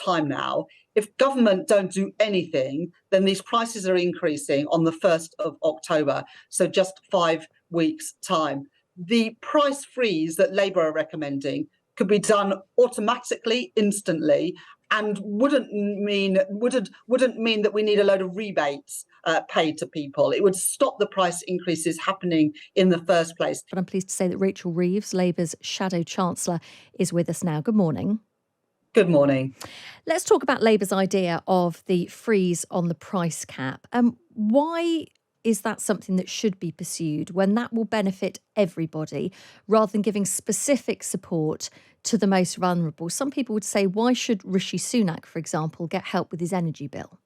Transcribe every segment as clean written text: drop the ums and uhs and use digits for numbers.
time now. If government don't do anything, then these prices are increasing on the 1st of October, so just 5 weeks' time. The price freeze that Labour are recommending could be done automatically, instantly, and wouldn't mean that we need a load of rebates paid to people. It would stop the price increases happening in the first place. But I'm pleased to say that Rachel Reeves, Labour's shadow chancellor, is with us now. Good morning. Good morning. Let's talk about Labour's idea of the freeze on the price cap. Why is that something that should be pursued when that will benefit everybody rather than giving specific support to the most vulnerable? Some people would say, why should Rishi Sunak, for example, get help with his energy bill?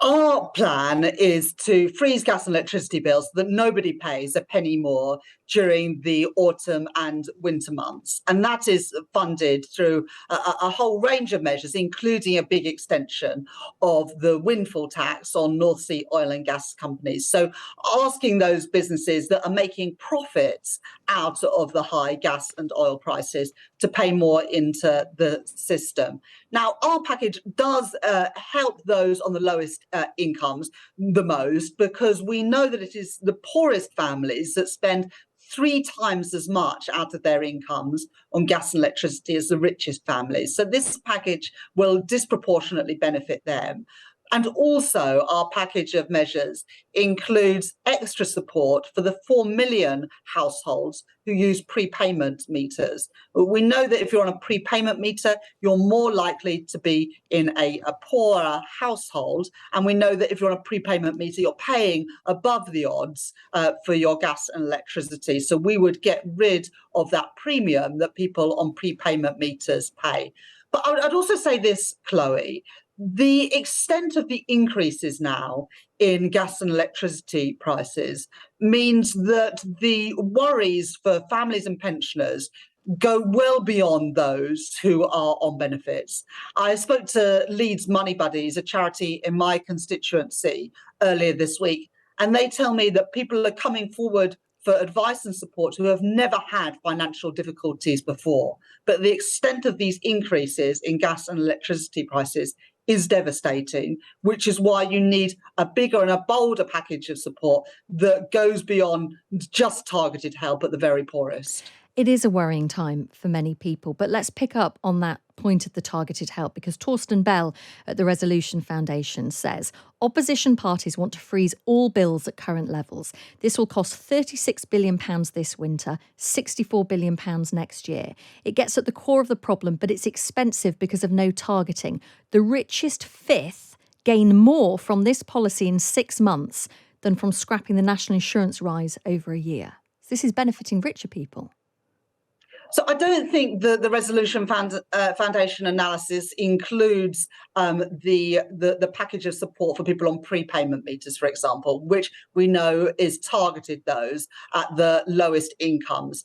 Our plan is to freeze gas and electricity bills so that nobody pays a penny more during the autumn and winter months. And that is funded through a whole range of measures, including a big extension of the windfall tax on North Sea oil and gas companies. So asking those businesses that are making profits out of the high gas and oil prices to pay more into the system. Now, our package does help those on the lowest incomes the most, because we know that it is the poorest families that spend 3 times as much out of their incomes on gas and electricity as the richest families. So this package will disproportionately benefit them. And also, our package of measures includes extra support for the 4 million households who use prepayment meters. We know that if you're on a prepayment meter, you're more likely to be in a poorer household. And we know that if you're on a prepayment meter, you're paying above the odds for your gas and electricity. So we would get rid of that premium that people on prepayment meters pay. But I'd also say this, Chloe. The extent of the increases now in gas and electricity prices means that the worries for families and pensioners go well beyond those who are on benefits. I spoke to Leeds Money Buddies, a charity in my constituency, earlier this week, and they tell me that people are coming forward for advice and support who have never had financial difficulties before. But the extent of these increases in gas and electricity prices is devastating, which is why you need a bigger and a bolder package of support that goes beyond just targeted help at the very poorest. It is a worrying time for many people, but let's pick up on that point of the targeted help, because Torsten Bell at the Resolution Foundation says opposition parties want to freeze all bills at current levels. This will cost £36 billion this winter, £64 billion next year. It gets at the core of the problem, but it's expensive because of no targeting. The richest fifth gain more from this policy in 6 months than from scrapping the national insurance rise over a year. So this is benefiting richer people. So I don't think the Resolution Foundation analysis includes the package of support for people on prepayment meters, for example, which we know is targeted those at the lowest incomes.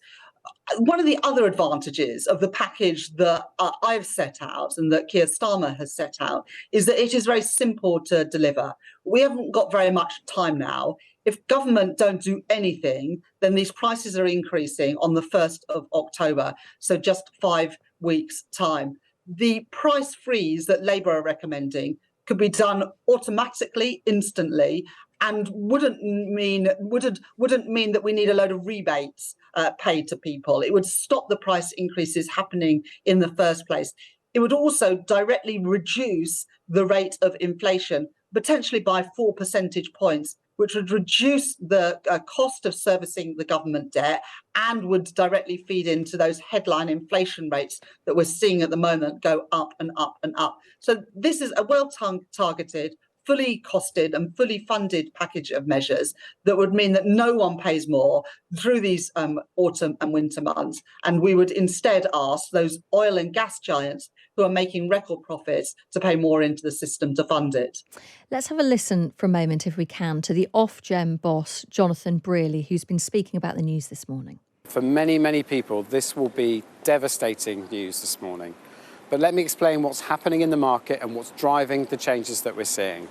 One of the other advantages of the package that I've set out and that Keir Starmer has set out is that it is very simple to deliver. We haven't got very much time now. If government don't do anything, then these prices are increasing on the 1st of October, so just 5 weeks' time. The price freeze that Labour are recommending could be done automatically, instantly, and wouldn't mean that we need a load of rebates paid to people. It would stop the price increases happening in the first place. It would also directly reduce the rate of inflation, potentially by 4 percentage points, which would reduce the cost of servicing the government debt and would directly feed into those headline inflation rates that we're seeing at the moment go up and up and up. So this is a well-targeted, fully costed and fully funded package of measures that would mean that no one pays more through these autumn and winter months. And we would instead ask those oil and gas giants who are making record profits to pay more into the system to fund it. Let's have a listen for a moment, if we can, to the Ofgem boss, Jonathan Brearley, who's been speaking about the news this morning. For many, many people, this will be devastating news this morning. But let me explain what's happening in the market and what's driving the changes that we're seeing.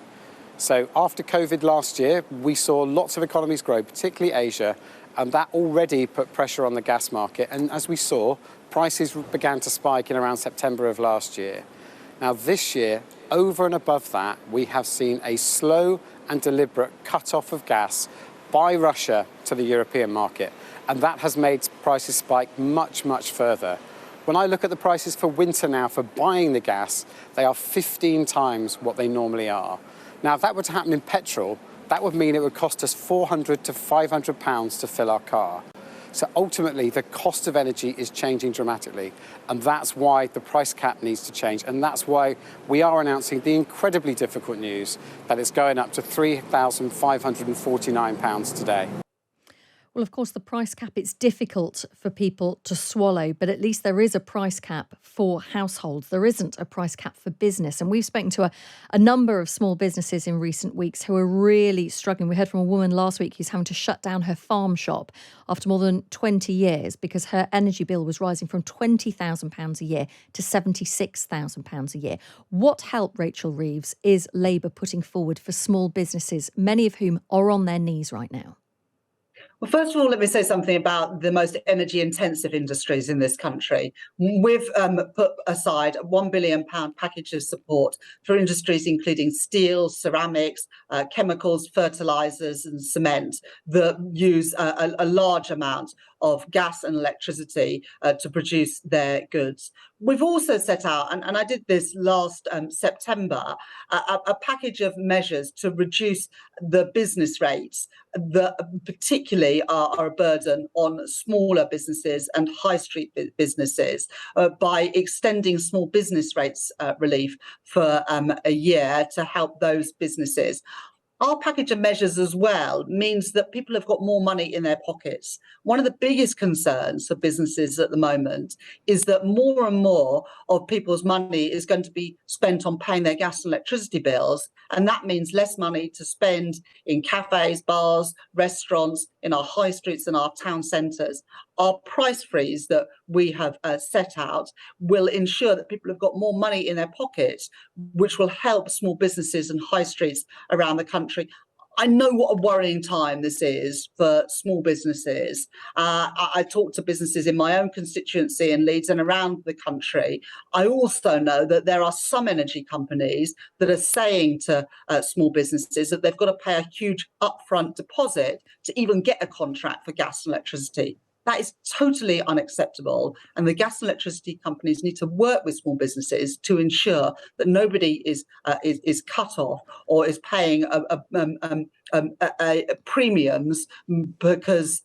So after COVID last year, we saw lots of economies grow, particularly Asia, and that already put pressure on the gas market. And as we saw, prices began to spike in around September of last year. Now this year, over and above that, we have seen a slow and deliberate cut-off of gas by Russia to the European market, and that has made prices spike much, much further. When I look at the prices for winter now for buying the gas, they are 15 times what they normally are. Now, if that were to happen in petrol, that would mean it would cost us £400 to £500 to fill our car. So ultimately, the cost of energy is changing dramatically, and that's why the price cap needs to change, and that's why we are announcing the incredibly difficult news that it's going up to £3,549 today. Well, of course, the price cap, it's difficult for people to swallow, but at least there is a price cap for households. There isn't a price cap for business. And we've spoken to a number of small businesses in recent weeks who are really struggling. We heard from a woman last week who's having to shut down her farm shop after more than 20 years because her energy bill was rising from £20,000 a year to £76,000 a year. What help, Rachel Reeves, is Labour putting forward for small businesses, many of whom are on their knees right now? Well, first of all, let me say something about the most energy-intensive industries in this country. We've put aside a £1 billion package of support for industries including steel, ceramics, chemicals, fertilisers and cement that use a large amount of gas and electricity to produce their goods. We've also set out, and I did this last September, a package of measures to reduce the business rates that particularly are a burden on smaller businesses and high street businesses by extending small business rates relief for a year to help those businesses. Our package of measures as well means that people have got more money in their pockets. One of the biggest concerns for businesses at the moment is that more and more of people's money is going to be spent on paying their gas and electricity bills. And that means less money to spend in cafes, bars, restaurants, in our high streets and our town centres. Our price freeze that we have set out will ensure that people have got more money in their pockets, which will help small businesses and high streets around the country. I know what a worrying time this is for small businesses. I talk to businesses in my own constituency in Leeds and around the country. I also know that there are some energy companies that are saying to small businesses that they've got to pay a huge upfront deposit to even get a contract for gas and electricity. That is totally unacceptable. And the gas and electricity companies need to work with small businesses to ensure that nobody is cut off or is paying premiums because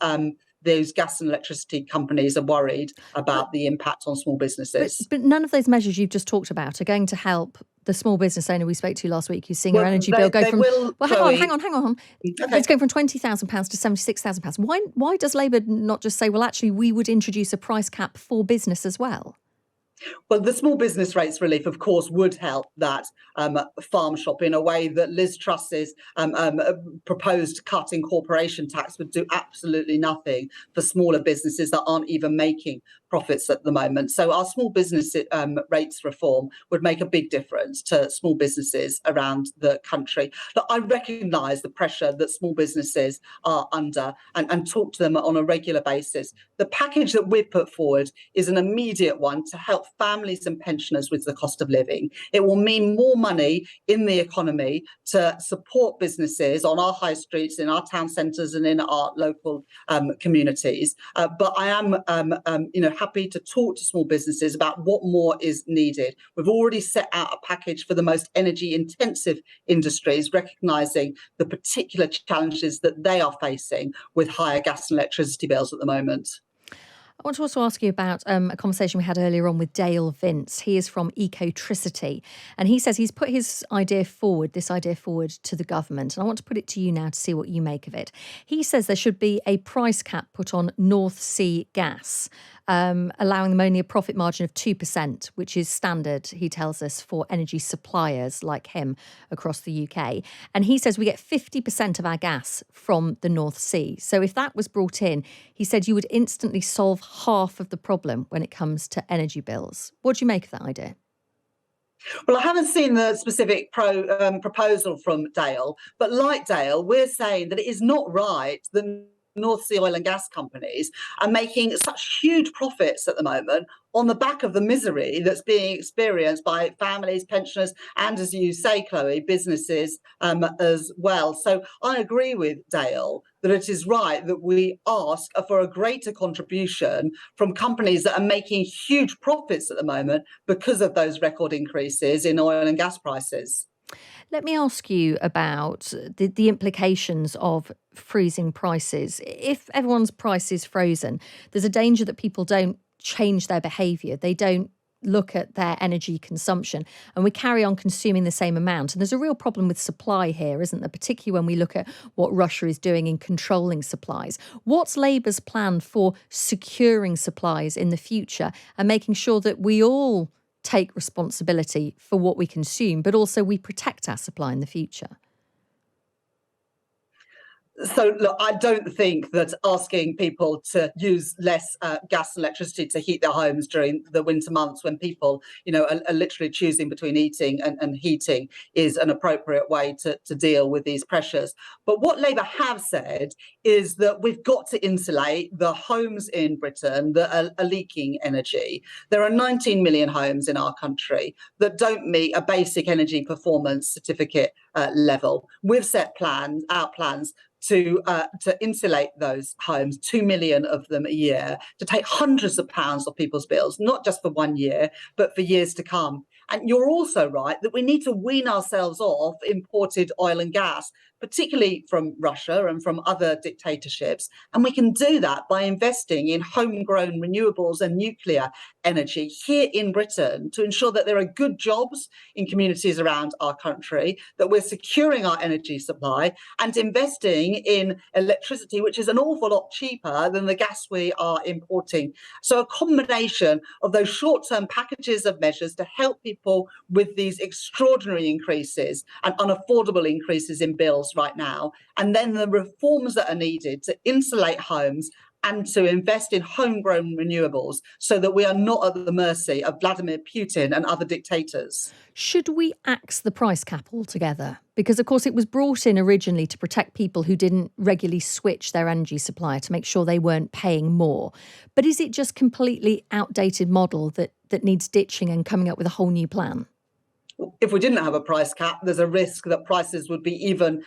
those gas and electricity companies are worried about the impact on small businesses. But none of those measures you've just talked about are going to help the small business owner we spoke to last week who's seeing her energy bill go from... hang on. Okay. It's going from £20,000 to £76,000. Why does Labour not just say, well, actually, we would introduce a price cap for business as well? Well, the small business rates relief, of course, would help that farm shop in a way that Liz Truss's proposed cut in corporation tax would do absolutely nothing for smaller businesses that aren't even making profits at the moment. So our small business rates reform would make a big difference to small businesses around the country. But I recognise the pressure that small businesses are under and talk to them on a regular basis. The package that we've put forward is an immediate one to help families and pensioners with the cost of living. It will mean more money in the economy to support businesses on our high streets, in our town centres and in our local communities. But I am happy to talk to small businesses about what more is needed. We've already set out a package for the most energy intensive industries, recognising the particular challenges that they are facing with higher gas and electricity bills at the moment. I want to also ask you about a conversation we had earlier on with Dale Vince. He is from Ecotricity, and he says he's put this idea forward to the government. And I want to put it to you now to see what you make of it. He says there should be a price cap put on North Sea gas, allowing them only a profit margin of 2%, which is standard, he tells us, for energy suppliers like him across the UK. And he says we get 50% of our gas from the North Sea. So if that was brought in, he said you would instantly solve half of the problem when it comes to energy bills. What do you make of that idea? Well, I haven't seen the specific proposal from Dale, but like Dale, we're saying that it is not right that North Sea oil and gas companies are making such huge profits at the moment on the back of the misery that's being experienced by families, pensioners, and, as you say, Chloe, businesses as well. So I agree with Dale that it is right that we ask for a greater contribution from companies that are making huge profits at the moment because of those record increases in oil and gas prices. Let me ask you about the implications of freezing prices. If everyone's price is frozen, there's a danger that people don't change their behaviour. They don't look at their energy consumption, and we carry on consuming the same amount. And there's a real problem with supply here, isn't there? Particularly when we look at what Russia is doing in controlling supplies. What's Labour's plan for securing supplies in the future and making sure that we all take responsibility for what we consume, but also we protect our supply in the future? So, look, I don't think that asking people to use less gas and electricity to heat their homes during the winter months when people, are literally choosing between eating and heating is an appropriate way to deal with these pressures. But what Labour have said is that we've got to insulate the homes in Britain that are leaking energy. There are 19 million homes in our country that don't meet a basic energy performance certificate level. We've set out plans to insulate those homes, 2 million of them a year, to take hundreds of pounds off people's bills, not just for 1 year, but for years to come. And you're also right that we need to wean ourselves off imported oil and gas, particularly from Russia and from other dictatorships. And we can do that by investing in homegrown renewables and nuclear energy here in Britain to ensure that there are good jobs in communities around our country, that we're securing our energy supply and investing in electricity, which is an awful lot cheaper than the gas we are importing. So a combination of those short-term packages of measures to help people with these extraordinary increases and unaffordable increases in bills right now, and then the reforms that are needed to insulate homes and to invest in homegrown renewables so that we are not at the mercy of Vladimir Putin and other dictators. Should we axe the price cap altogether? Because, of course, it was brought in originally to protect people who didn't regularly switch their energy supplier, to make sure they weren't paying more. But is it just completely outdated model that needs ditching and coming up with a whole new plan? If we didn't have a price cap, there's a risk that prices would be even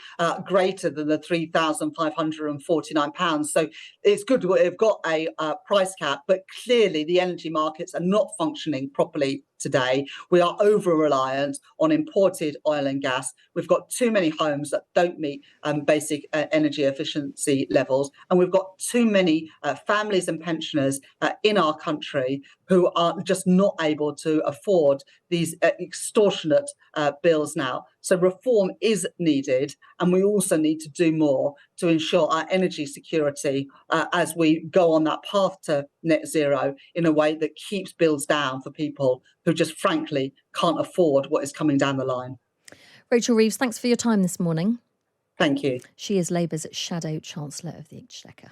greater than the £3,549. So it's good we've got a price cap, but clearly the energy markets are not functioning properly today. We are over-reliant on imported oil and gas. We've got too many homes that don't meet basic energy efficiency levels. And we've got too many families and pensioners in our country who are just not able to afford these extortionate bills now. So reform is needed, and we also need to do more to ensure our energy security as we go on that path to net zero in a way that keeps bills down for people who just frankly can't afford what is coming down the line. Rachel Reeves, thanks for your time this morning. Thank you. She is Labour's Shadow Chancellor of the Exchequer.